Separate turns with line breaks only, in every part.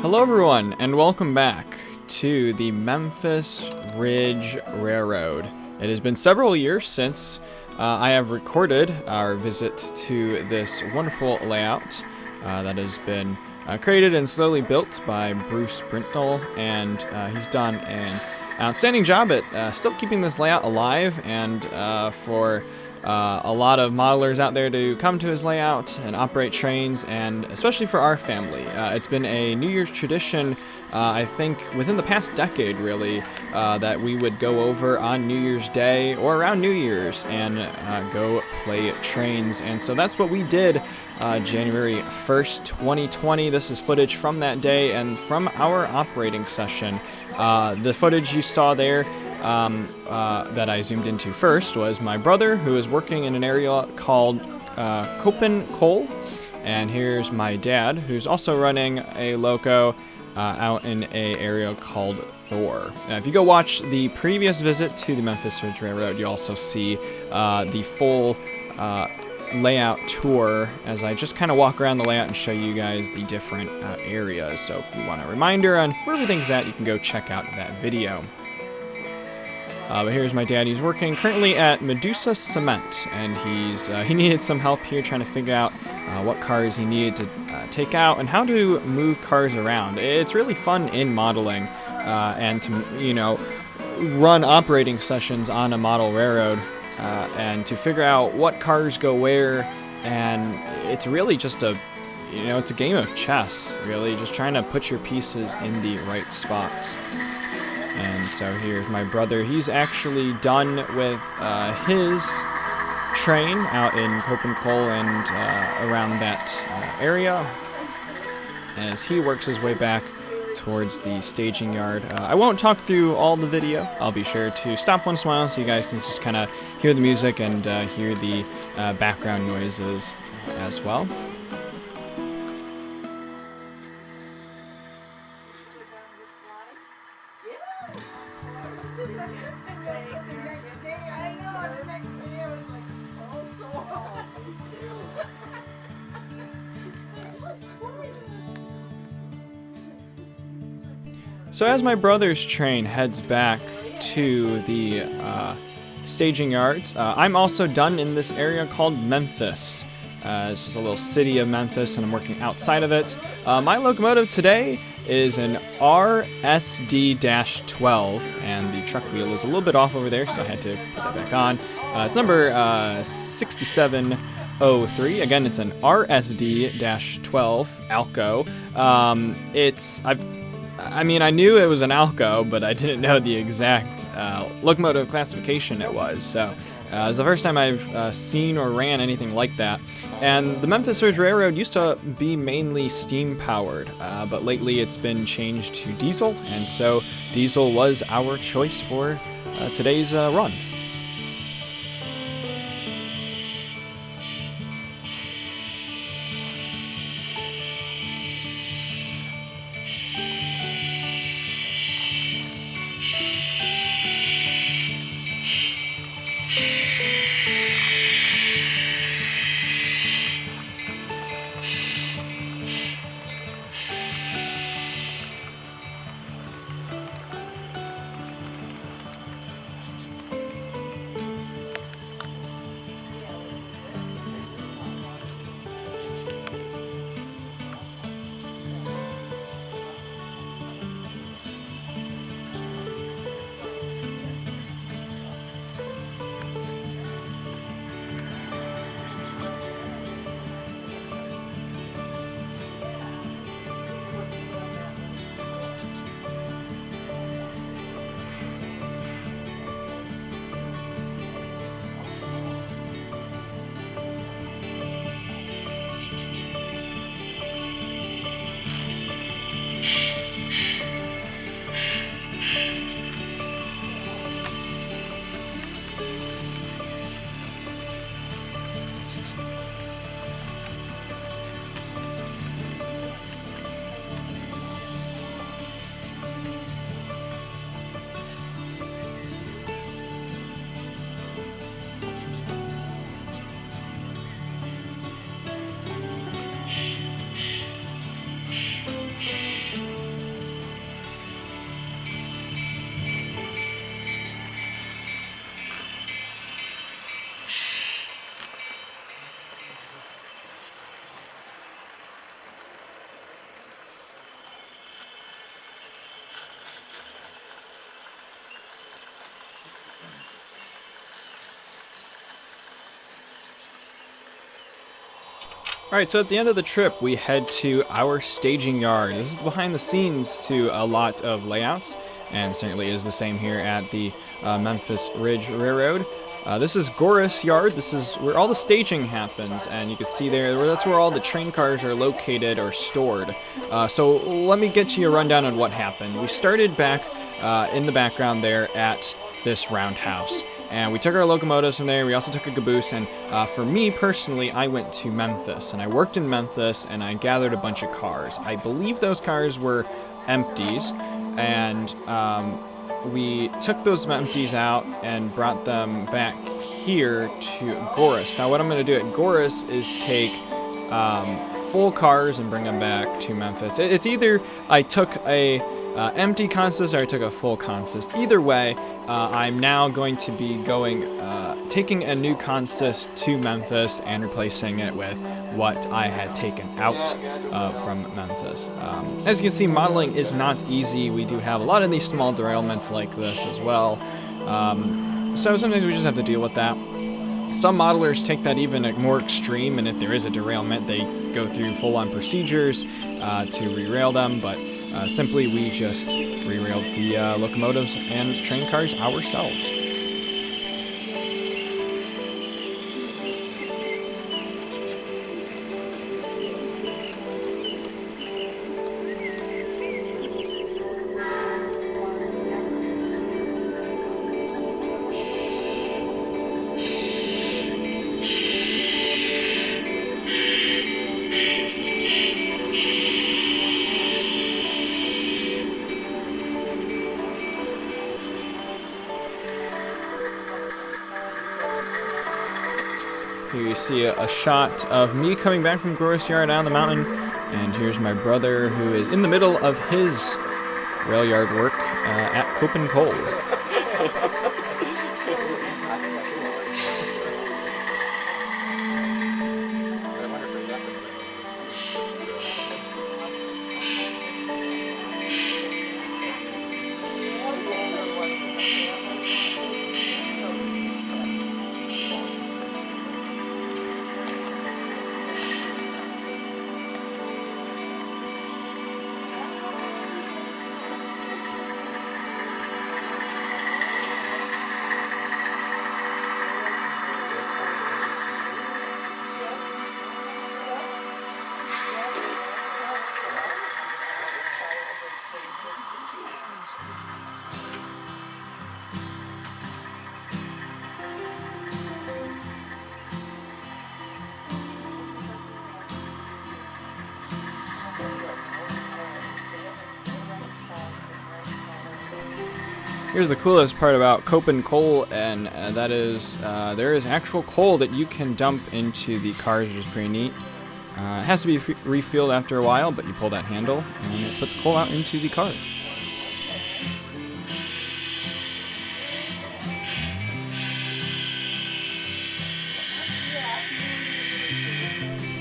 Hello everyone, and welcome back to the Memphis Ridge Railroad. It has been several years since I have recorded our visit to this wonderful layout that has been created and slowly built by Bruce Brintnell, and he's done an outstanding job at still keeping this layout alive, and for a lot of modelers out there to come to his layout and operate trains, and especially for our family. It's been a New Year's tradition, I think within the past decade really, that we would go over on New Year's Day or around New Year's and go play trains. And so that's what we did January 1st, 2020. This is footage from that day and from our operating session. The footage you saw there that I zoomed into first was my brother, who is working in an area called Copen Coal, and here's my dad, who's also running a loco out in a area called Thor. Now, if you go watch the previous visit to the Memphis Ridge Railroad, you also see the full layout tour as I just kind of walk around the layout and show you guys the different areas. So if you want a reminder on where everything's at, you can go check out that video. But here's my dad. He's working currently at Medusa Cement, and he needed some help here trying to figure out what cars he needed to take out and how to move cars around. It's really fun in modeling and to run operating sessions on a model railroad and to figure out what cars go where. And it's really just it's a game of chess, really, just trying to put your pieces in the right spots. And so here's my brother. He's actually done with his train out in Copen Coal and around that area as he works his way back towards the staging yard. I won't talk through all the video. I'll be sure to stop once in a while so you guys can just kind of hear the music and hear the background noises as well. So as my brother's train heads back to the staging yards, I'm also done in this area called Memphis. It's just a little city of Memphis, and I'm working outside of it. My locomotive today is an RSD-12, and the truck wheel is a little bit off over there, so I had to put that back on. It's number 6703. Again, it's an RSD-12 Alco. I knew it was an Alco, but I didn't know the exact locomotive classification it was. So it's the first time I've seen or ran anything like that. And the Memphis Ridge Railroad used to be mainly steam powered, but lately it's been changed to diesel, and so diesel was our choice for today's run. All right, so at the end of the trip, we head to our staging yard. This is behind the scenes to a lot of layouts, and certainly is the same here at the Memphis Ridge Railroad. This is Goris Yard. This is where all the staging happens, and you can see there, that's where all the train cars are located or stored. So let me get you a rundown on what happened. We started back in the background there at this roundhouse. And we took our locomotives from there. We also took a caboose. And for me personally, I went to Memphis. And I worked in Memphis, and I gathered a bunch of cars. I believe those cars were empties. And we took those empties out and brought them back here to Goris. Now, what I'm going to do at Goris is take full cars and bring them back to Memphis. It's either I took a empty consist or I took a full consist. Either way, I'm now going to be taking a new consist to Memphis and replacing it with what I had taken out from Memphis. As you can see, modeling is not easy. We do have a lot of these small derailments like this as well. So sometimes we just have to deal with that. Some modelers take that even more extreme, and if there is a derailment, they go through full-on procedures to re-rail them, but simply we just re-railed the locomotives and train cars ourselves. Here you see a shot of me coming back from Goris Yard down the mountain, and here's my brother who is in the middle of his rail yard work at Copen Coal. Here's the coolest part about Copen Coal, and that is there is actual coal that you can dump into the cars, which is pretty neat. It has to be refilled after a while, but you pull that handle and it puts coal out into the cars.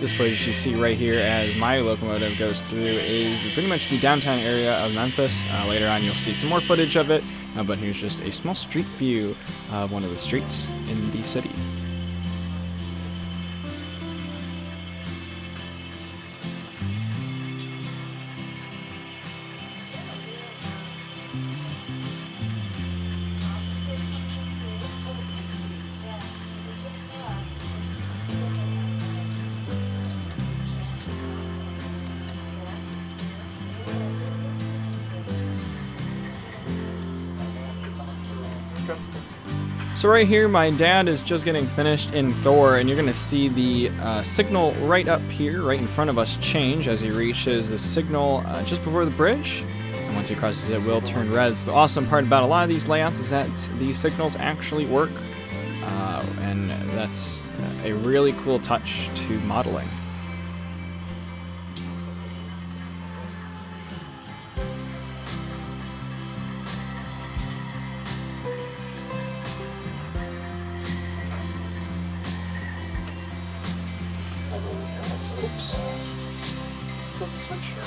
This footage you see right here as my locomotive goes through is pretty much the downtown area of Memphis. Later on you'll see some more footage of it, but here's just a small street view of one of the streets in the city. So right here, my dad is just getting finished in Thor, and you're going to see the signal right up here, right in front of us, change as he reaches the signal just before the bridge. And once he crosses it, it will turn red. So the awesome part about a lot of these layouts is that these signals actually work, and that's a really cool touch to modeling. Oops. The switcher.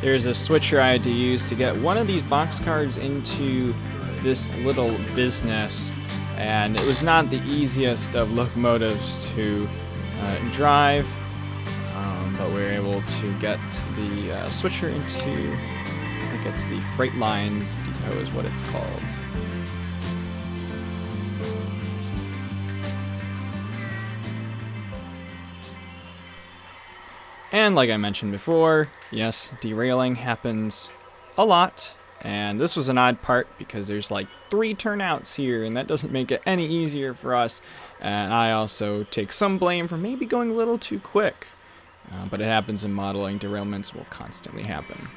there's a switcher I had to use to get one of these boxcars into this little business, and it was not the easiest of locomotives to drive, but we were able to get the switcher into, I think it's the Freight Lines Depot is what it's called. And like I mentioned before, yes, derailing happens a lot. And this was an odd part because there's like 3 turnouts here, and that doesn't make it any easier for us. And I also take some blame for maybe going a little too quick. But it happens in modeling. Derailments will constantly happen.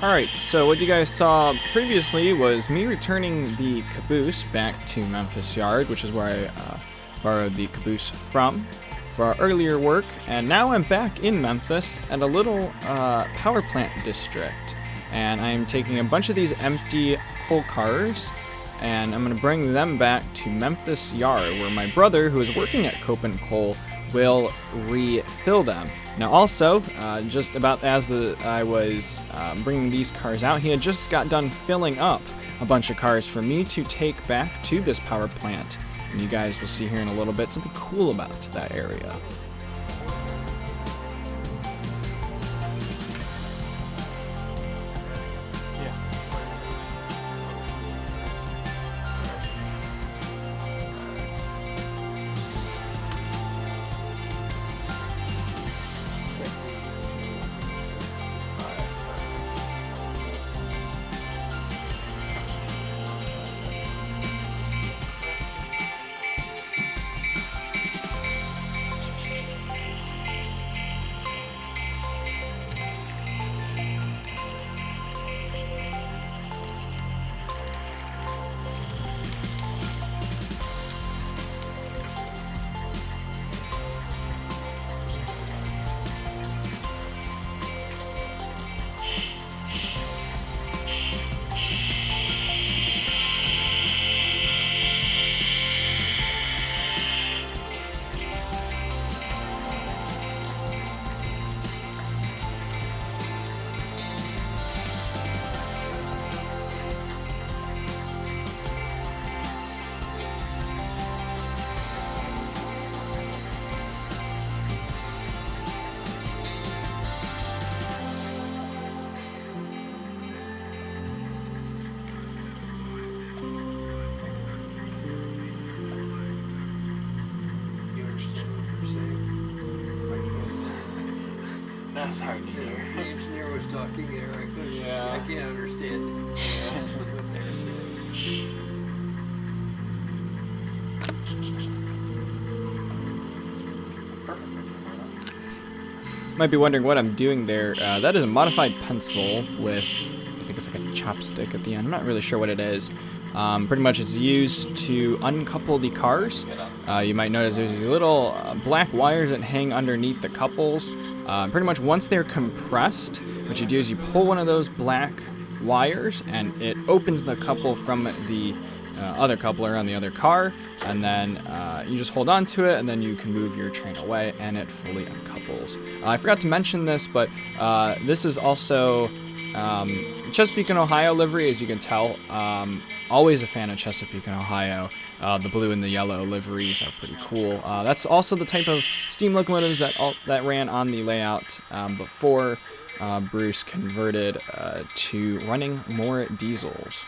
Alright, so what you guys saw previously was me returning the caboose back to Memphis Yard, which is where I borrowed the caboose from for our earlier work, and now I'm back in Memphis at a little power plant district, and I'm taking a bunch of these empty coal cars, and I'm going to bring them back to Memphis Yard, where my brother, who is working at Copen Coal, will refill them. Now also, just about as I was bringing these cars out, he had just got done filling up a bunch of cars for me to take back to this power plant. And you guys will see here in a little bit something cool about that area. That's hard to hear.
The engineer was talking there. I can't understand what they were saying.
Might be wondering what I'm doing there. That is a modified pencil with, I think it's like a chopstick at the end. I'm not really sure what it is. Pretty much it's used to uncouple the cars. You might notice there's these little black wires that hang underneath the couples. Pretty much once they're compressed, what you do is you pull one of those black wires and it opens the couple from the other coupler on the other car, and then you just hold on to it, and then you can move your train away and it fully uncouples. I forgot to mention this, but this is also Chesapeake and Ohio livery, as you can tell. Always a fan of Chesapeake and Ohio. The blue and the yellow liveries are pretty cool. That's also the type of steam locomotives that ran on the layout before Bruce converted to running more diesels.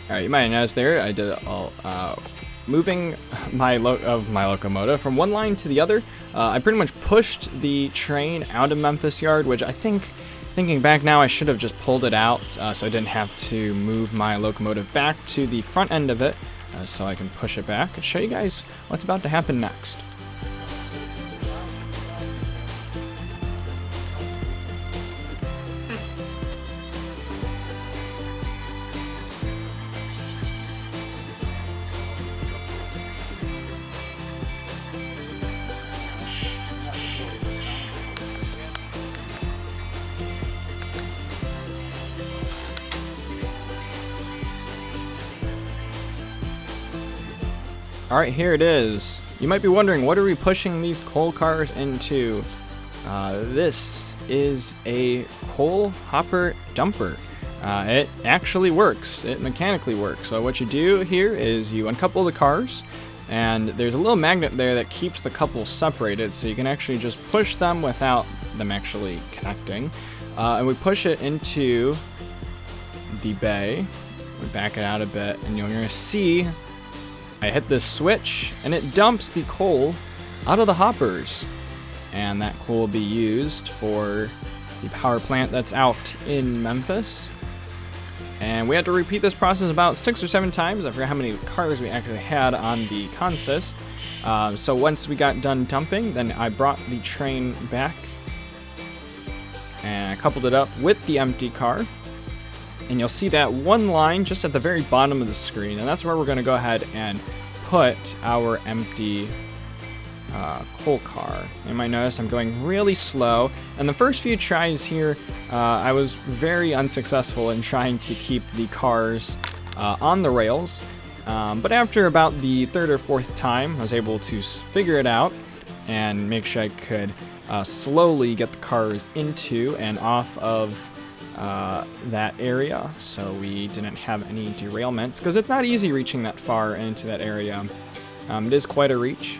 All right, you might have noticed there I did moving my locomotive from one line to the other. I pretty much pushed the train out of Memphis Yard, which I think, thinking back now, I should have just pulled it out so I didn't have to move my locomotive back to the front end of it so I can push it back and show you guys what's about to happen next. Alright, here it is. You might be wondering, what are we pushing these coal cars into? This is a coal hopper dumper. It actually works. It mechanically works. So what you do here is you uncouple the cars, and there's a little magnet there that keeps the couples separated, so you can actually just push them without them actually connecting. And we push it into the bay. We back it out a bit, and you're going to see I hit this switch, and it dumps the coal out of the hoppers. And that coal will be used for the power plant that's out in Memphis. And we had to repeat this process about 6 or 7 times. I forgot how many cars we actually had on the consist. So once we got done dumping, then I brought the train back and I coupled it up with the empty car. And you'll see that one line just at the very bottom of the screen, and that's where we're going to go ahead and put our empty coal car. You might notice I'm going really slow, and the first few tries here I was very unsuccessful in trying to keep the cars on the rails, but after about the 3rd or 4th time I was able to figure it out and make sure I could slowly get the cars into and off of that area, so we didn't have any derailments, because it's not easy reaching that far into that area. It is quite a reach,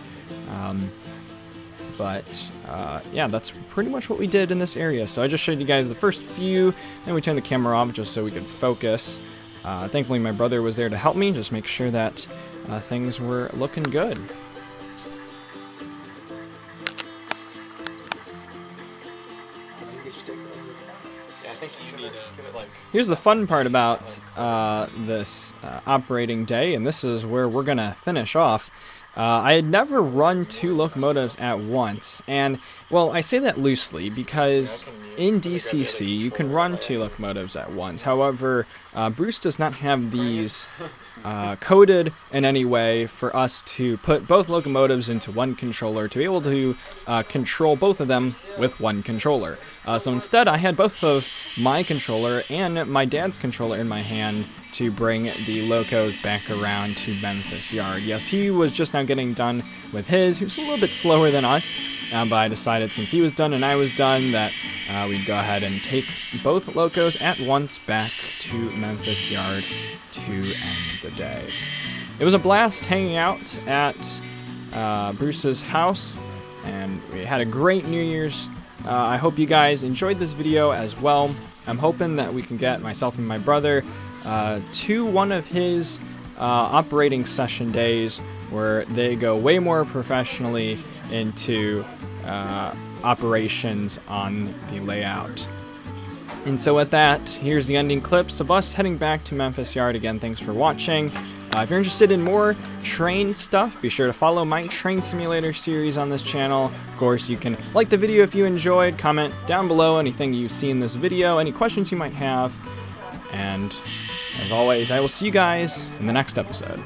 but yeah, that's pretty much what we did in this area. So I just showed you guys the first few, then we turned the camera off just so we could focus. Thankfully my brother was there to help me, just make sure that things were looking good. Here's the fun part about this operating day, and this is where we're gonna finish off. I had never run 2 locomotives at once, and well, I say that loosely because in DCC you can run 2 locomotives at once. However, Bruce does not have these coded in any way for us to put both locomotives into one controller to be able to control both of them with one controller. So instead I had both of my controller and my dad's controller in my hand to bring the locos back around to Memphis Yard. Yes, he was just now getting done with his. He was a little bit slower than us, but I decided since he was done and I was done that we'd go ahead and take both locos at once back to Memphis Yard to end the day. It was a blast hanging out at Bruce's house, and we had a great New Year's. I hope you guys enjoyed this video as well. I'm hoping that we can get myself and my brother to one of his operating session days where they go way more professionally into operations on the layout. And so with that, here's the ending clips of us heading back to Memphis Yard. Again, thanks for watching. If you're interested in more train stuff, be sure to follow my train simulator series on this channel. Of course, you can like the video if you enjoyed, comment down below anything you see in this video, any questions you might have, and as always, I will see you guys in the next episode.